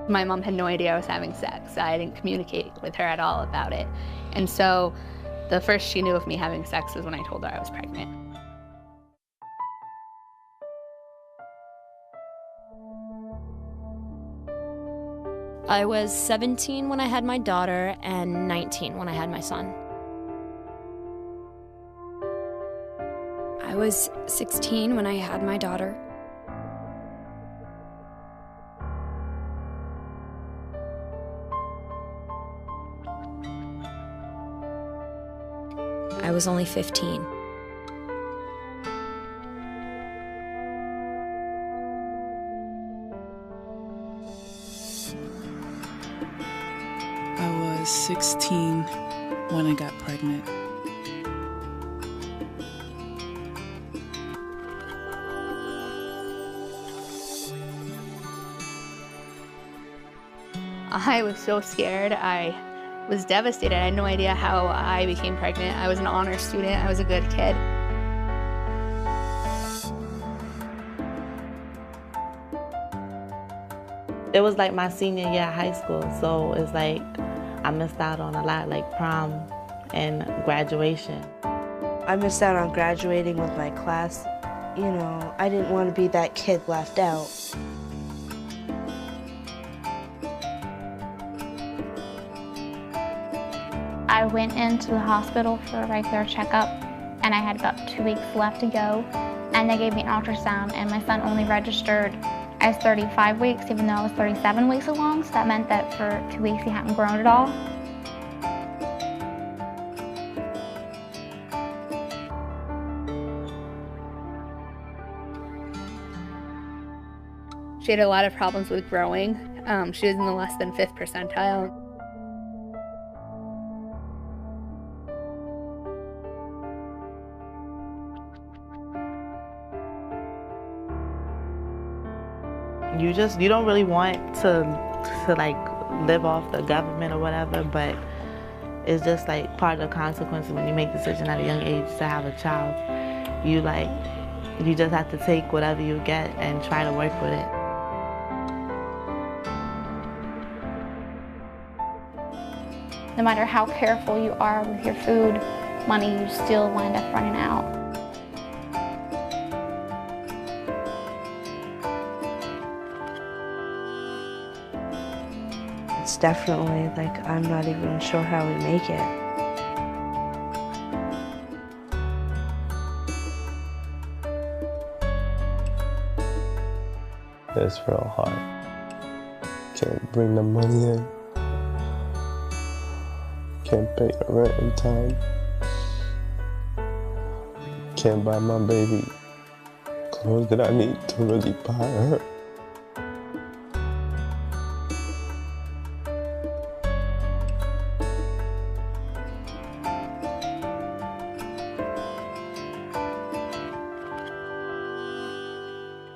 My mom had no idea I was having sex. I didn't communicate with her at all about it. And so the first she knew of me having sex was when I told her I was pregnant. I was 17 when I had my daughter and 19 when I had my son. I was 16 when I had my daughter. I was only 15. I was 16 when I got pregnant. I was so scared. I was devastated. I had no idea how I became pregnant. I was an honor student. I was a good kid. It was like my senior year of high school, so it's like I missed out on a lot, like prom and graduation. I missed out on graduating with my class. You know, I didn't want to be that kid left out. I went into the hospital for a regular checkup, and I had about 2 weeks left to go, and they gave me an ultrasound, and my son only registered as 35 weeks, even though I was 37 weeks along, so that meant that for 2 weeks he hadn't grown at all. She had a lot of problems with growing. She was in the less than 5th percentile. You don't really want to like live off the government or whatever, but it's just like part of the consequences when you make a decision at a young age to have a child. You just have to take whatever you get and try to work with it. No matter how careful you are with your food, money, you still wind up running out. It's definitely like I'm not even sure how we make it. It's real hard. Can't bring the money in. Can't pay the rent in time. Can't buy my baby clothes that I need to really buy her.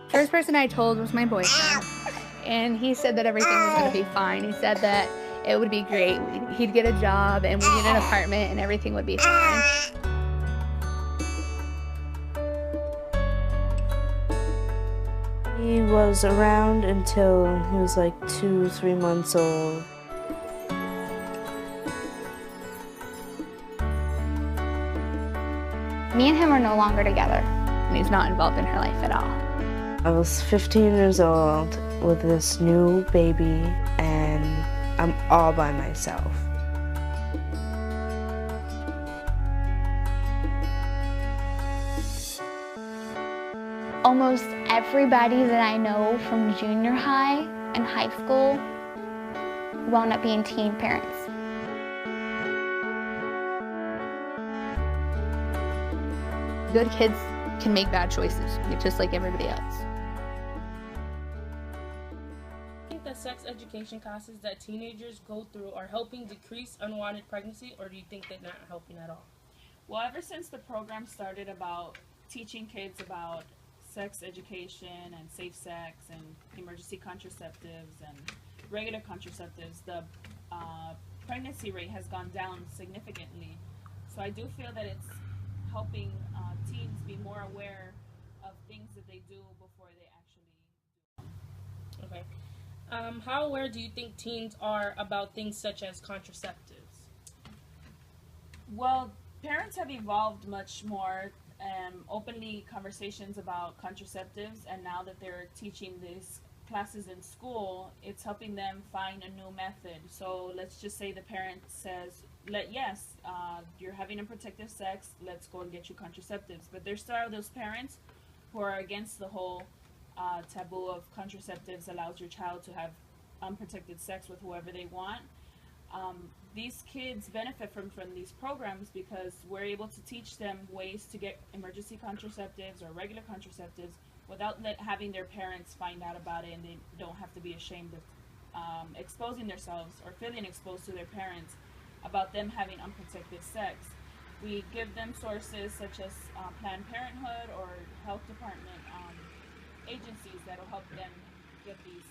First person I told was my boyfriend, and he said that everything was going to be fine. He said that it would be great. He'd get a job, and we'd get an apartment, and everything would be fine. He was around until he was like 2-3 months old. Me and him are no longer together. And he's not involved in her life at all. I was 15 years old with this new baby, and I'm all by myself. Almost everybody that I know from junior high and high school wound up being teen parents. Good kids can make bad choices, just like everybody else. Do you think the sex education classes that teenagers go through are helping decrease unwanted pregnancy, or do you think they're not helping at all? Well, ever since the program started about teaching kids about sex education and safe sex and emergency contraceptives and regular contraceptives, the pregnancy rate has gone down significantly. So I do feel that it's helping teens be more aware of things that they do before they actually do them. Okay. How aware do you think teens are about things such as contraceptives? Well, parents have evolved much more openly conversations about contraceptives, and now that they're teaching these classes in school, it's helping them find a new method. So let's just say the parent says, you're having unprotected sex, let's go and get you contraceptives. But there's still those parents who are against the whole taboo of contraceptives allows your child to have unprotected sex with whoever they want. These kids benefit from these programs because we're able to teach them ways to get emergency contraceptives or regular contraceptives without having their parents find out about it, and they don't have to be ashamed of exposing themselves or feeling exposed to their parents about them having unprotected sex. We give them sources such as Planned Parenthood or health department agencies that will help them get these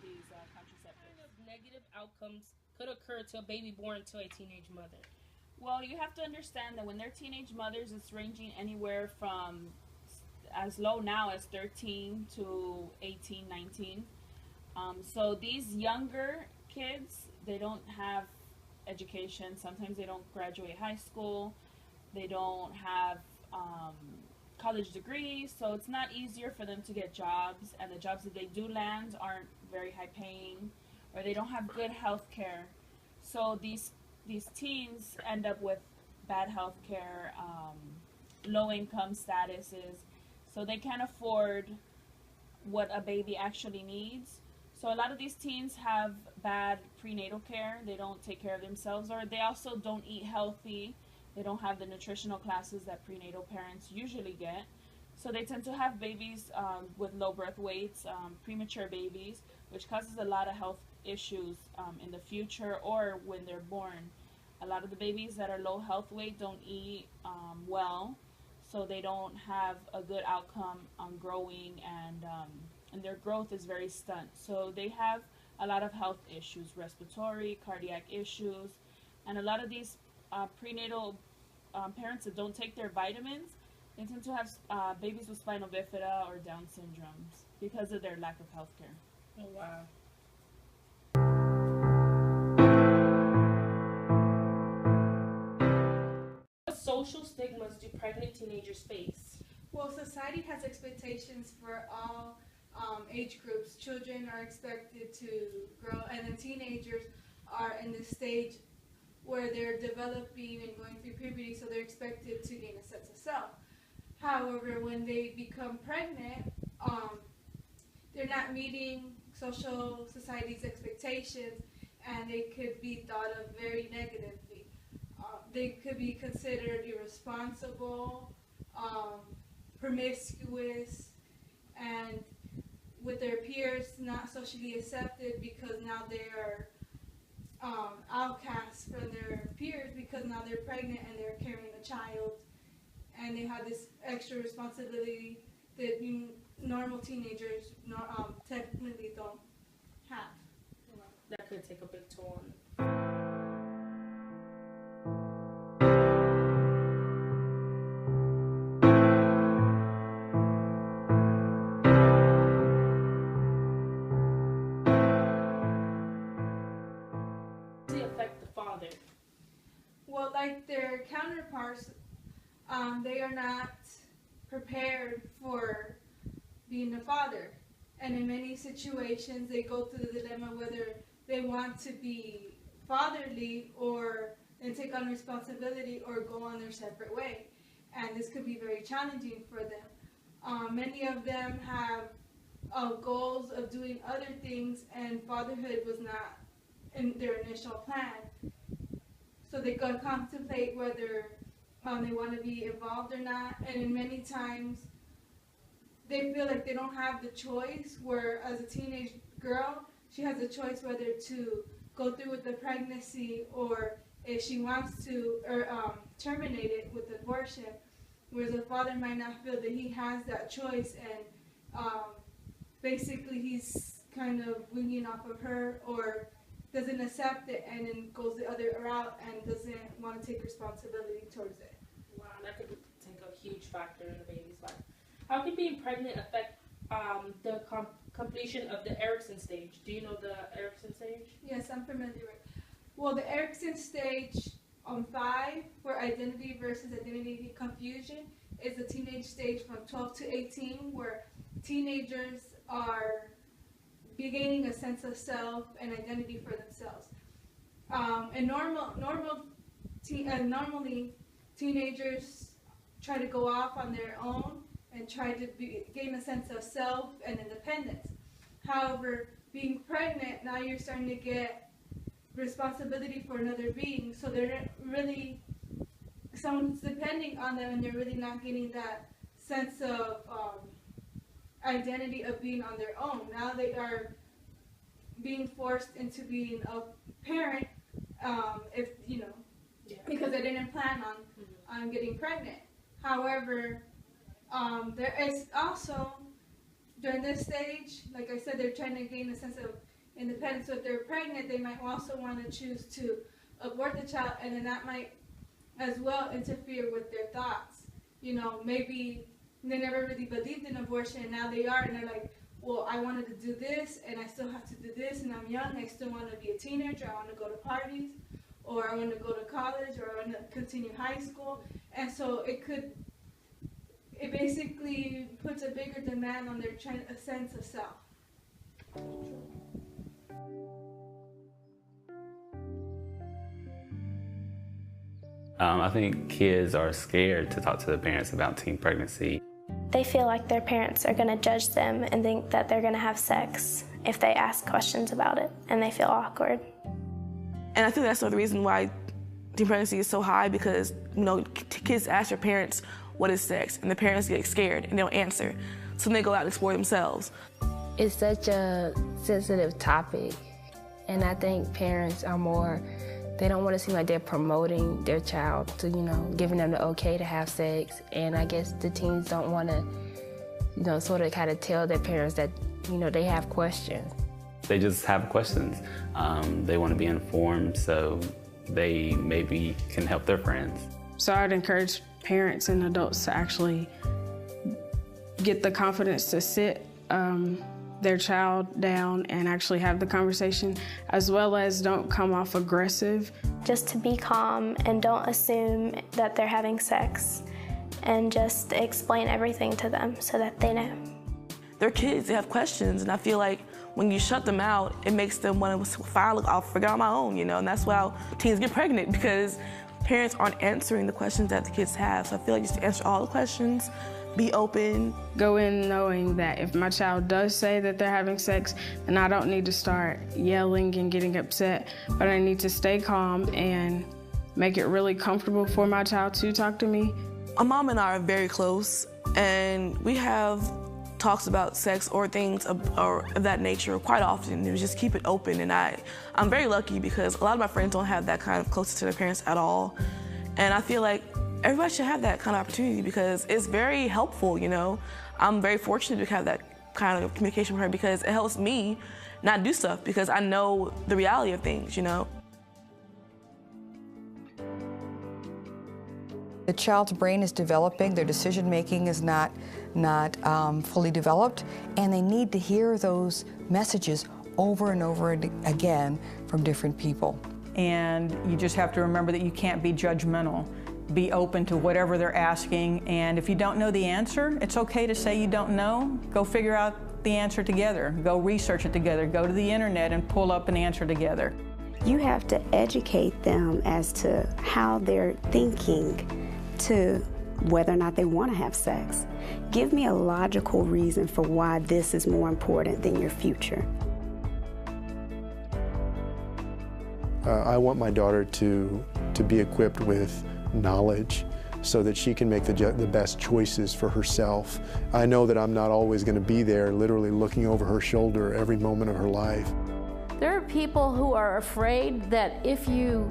contraceptives. What kind of negative outcomes could occur to a baby born to a teenage mother? Well, you have to understand that when they're teenage mothers, it's ranging anywhere from as low now as 13 to 18, 19. So these younger kids, they don't have education. Sometimes they don't graduate high school. They don't have college degrees, so it's not easier for them to get jobs, and the jobs that they do land aren't very high paying, or they don't have good health care. So these teens end up with bad health care, low income statuses, so they can't afford what a baby actually needs. So a lot of these teens have bad prenatal care. They don't take care of themselves, or they also don't eat healthy. They don't have the nutritional classes that prenatal parents usually get. So they tend to have babies with low birth weights, premature babies, which causes a lot of health issues in the future or when they're born. A lot of the babies that are low health weight don't eat well, so they don't have a good outcome on growing, and their growth is very stunted. So they have a lot of health issues, respiratory, cardiac issues, and a lot of these prenatal parents that don't take their vitamins, they tend to have babies with spina bifida or Down syndromes because of their lack of health care. Oh, wow. What social stigmas do pregnant teenagers face? Well, society has expectations for all age groups. Children are expected to grow, and then teenagers are in the stage where they're developing and going through puberty, so they're expected to gain a sense of self. However, when they become pregnant, they're not meeting society's expectations, and they could be thought of very negatively. They could be considered irresponsible, promiscuous, and with their peers not socially accepted because now they are outcasts from their peers because now they're pregnant and they're carrying a child, and they have this extra responsibility that normal teenagers technically don't have. That could take a big toll on them. Well, like their counterparts, they are not prepared for being a father. And in many situations, they go through the dilemma whether they want to be fatherly or then take on responsibility or go on their separate way. And this could be very challenging for them. Many of them have goals of doing other things, and fatherhood was not in their initial plan. So they go contemplate whether they want to be involved or not, and in many times they feel like they don't have the choice, where as a teenage girl, she has a choice whether to go through with the pregnancy or if she wants to terminate it with abortion, whereas a father might not feel that he has that choice, and basically he's kind of winging off of her or doesn't accept it and then goes the other route and doesn't want to take responsibility towards it. Wow, that could take a huge factor in the baby's life. How can being pregnant affect the completion of the Erikson stage. Do you know the Erikson stage? Yes, I'm familiar with. Well, the Erikson stage on 5 for identity versus identity confusion is the teenage stage from 12 to 18, where teenagers are regaining a sense of self and identity for themselves. And normally teenagers try to go off on their own and try to gain a sense of self and independence. However, being pregnant, now you're starting to get responsibility for another being, so they're really, someone's depending on them, and they're really not getting that sense of identity of being on their own. Now they are being forced into being a parent, if you know, because they didn't plan on getting pregnant. However, there is also, during this stage, like I said, they're trying to gain a sense of independence. So if they're pregnant, they might also want to choose to abort the child, and then that might as well interfere with their thoughts. You know, maybe they never really believed in abortion, and now they are, and they're like, well, I wanted to do this, and I still have to do this, and I'm young, I still want to be a teenager, I want to go to parties, or I want to go to college, or I want to continue high school. And so it basically puts a bigger demand on their sense of self. I think kids are scared to talk to their parents about teen pregnancy. They feel like their parents are going to judge them and think that they're going to have sex if they ask questions about it, and they feel awkward. And I think that's another reason why teen pregnancy is so high, because kids ask their parents what is sex, and the parents get scared and they don't answer, so then they go out and explore themselves. It's such a sensitive topic, and I think parents are more, they don't want to seem like they're promoting their child to, giving them the okay to have sex. And I guess the teens don't want to, sort of kind of tell their parents that, they have questions. They just have questions. They want to be informed so they maybe can help their friends. So I'd encourage parents and adults to actually get the confidence to sit their child down and actually have the conversation, as well as don't come off aggressive. Just to be calm and don't assume that they're having sex, and just explain everything to them so that they know. They're kids, they have questions, and I feel like when you shut them out, it makes them want to file, I'll figure it out on my own, and that's why teens get pregnant, because parents aren't answering the questions that the kids have. So I feel like just to answer all the questions, be open. Go in knowing that if my child does say that they're having sex, then I don't need to start yelling and getting upset, but I need to stay calm and make it really comfortable for my child to talk to me. My mom and I are very close, and we have talks about sex or things of that nature quite often. We just keep it open, and I'm very lucky because a lot of my friends don't have that kind of closeness to their parents at all. And I feel like everybody should have that kind of opportunity because it's very helpful, I'm very fortunate to have that kind of communication with her because it helps me not do stuff because I know the reality of things, The child's brain is developing, their decision making is not fully developed, and they need to hear those messages over and over again from different people. And you just have to remember that you can't be judgmental. Be open to whatever they're asking, and if you don't know the answer, it's okay to say you don't know. Go figure out the answer together. Go research it together. Go to the internet and pull up an answer together. You have to educate them as to how they're thinking to whether or not they want to have sex. Give me a logical reason for why this is more important than your future. I want my daughter to be equipped with knowledge so that she can make the best choices for herself. I know that I'm not always going to be there literally looking over her shoulder every moment of her life. There are people who are afraid that if you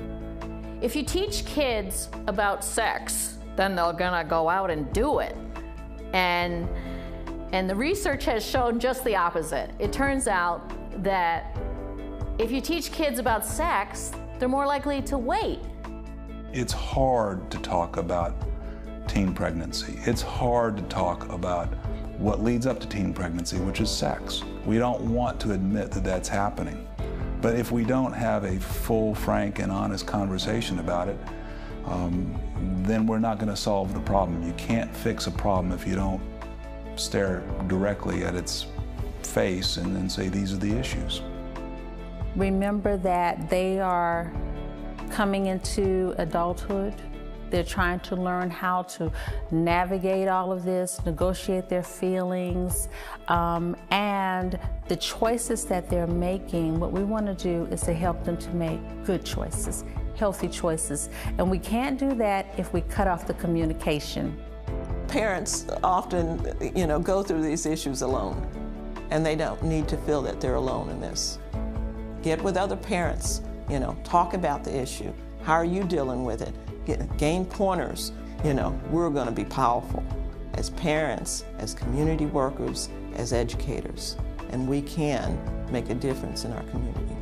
teach kids about sex, then they're gonna go out and do it. And the research has shown just the opposite. It turns out that if you teach kids about sex, they're more likely to wait. It's hard to talk about teen pregnancy. It's hard to talk about what leads up to teen pregnancy, which is sex. We don't want to admit that that's happening. But if we don't have a full, frank, and honest conversation about it, then we're not going to solve the problem. You can't fix a problem if you don't stare directly at its face and then say, these are the issues. Remember that they are coming into adulthood. They're trying to learn how to navigate all of this, negotiate their feelings, and the choices that they're making. What we want to do is to help them to make good choices, healthy choices. And we can't do that if we cut off the communication. Parents often, go through these issues alone, and they don't need to feel that they're alone in this. Get with other parents, talk about the issue. How are you dealing with it? Gain pointers. We're going to be powerful as parents, as community workers, as educators, and we can make a difference in our community.